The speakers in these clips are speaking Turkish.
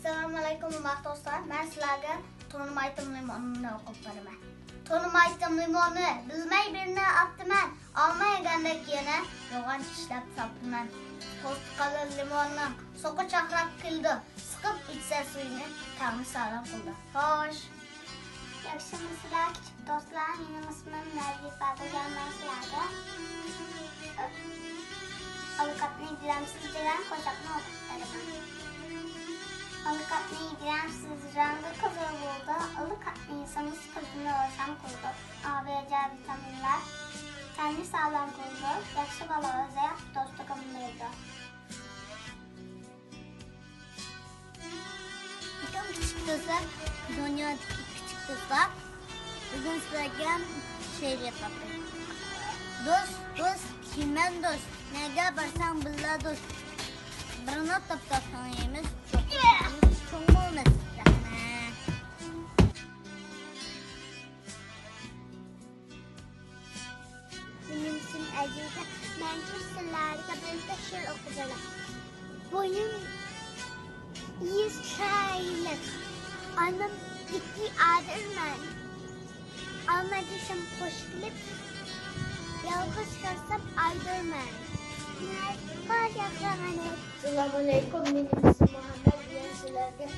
Assalamu alaykum hurmatli do'stlar. Men sizlarga to'nim aytim limonini o'qib beraman. To'nim aytim limonni bilmay birini atdiman. Olmagandek yana yo'g'on ishlab topdiman. Portugal limonni so'qi chaqrab qildi. Siqib ichsa suyini ta'mi sog'lom qildi. Xo'sh. Yaxshimisizlar kichik do'stlar? Mening ismim Nazifa. Bugun men sizlarga avokatni yediramsizdan qo'shiqni o'qib beraman. Avokatni yediramsiz rangi qizil bo'ldi. Avokatni yesangiz ko'zni ro'shan qildi. A va C vitaminlar tanani sog'lom qildi. Yaxshi bolalarga do'stligim berdi. Bütün küçük dostlar, dünyadaki küçük dostlar, bugün sizlerge şehir yapalım. Dost, kimen dost, nege barsan billa dost. Birine taptasını yemiz, çok mu olmasın? Benim ismim Azize. Ben sizlerge bir şiir okuyacağım. Boyum 100 çaylık. Annem gitti adırman. Almadışım koşulup yalnız kalsam aydırman. Kaç yaklananı. Selamun Aleyküm, benim ismim Muhammed. Ben sizlerge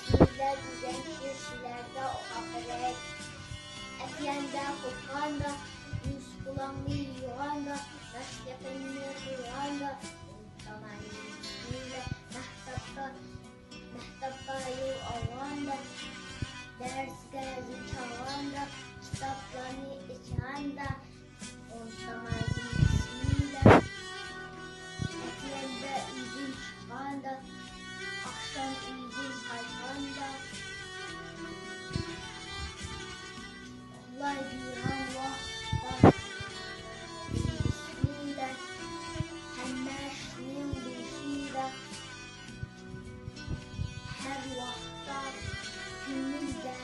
sizler düzen şiirlerde okuyacağım. Efyende, kokanda, yüz kulağını yiyanda, taş yakınını kuyanda, tamamıyla mehtapta yol alanda, ders gezip çalanda, kitaplarını içanda, tamamıyla eklende izin çıkanda, akşam izin kaçanda, kolay bir vakta, bismillah, hemmeşliğin bilişiyle, her vakta, günümüzde,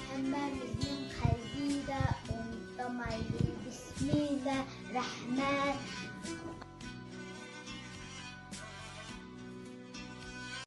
hemmerimizin kalbiyle, unutamayız. Bismillahirrahmanirrahim.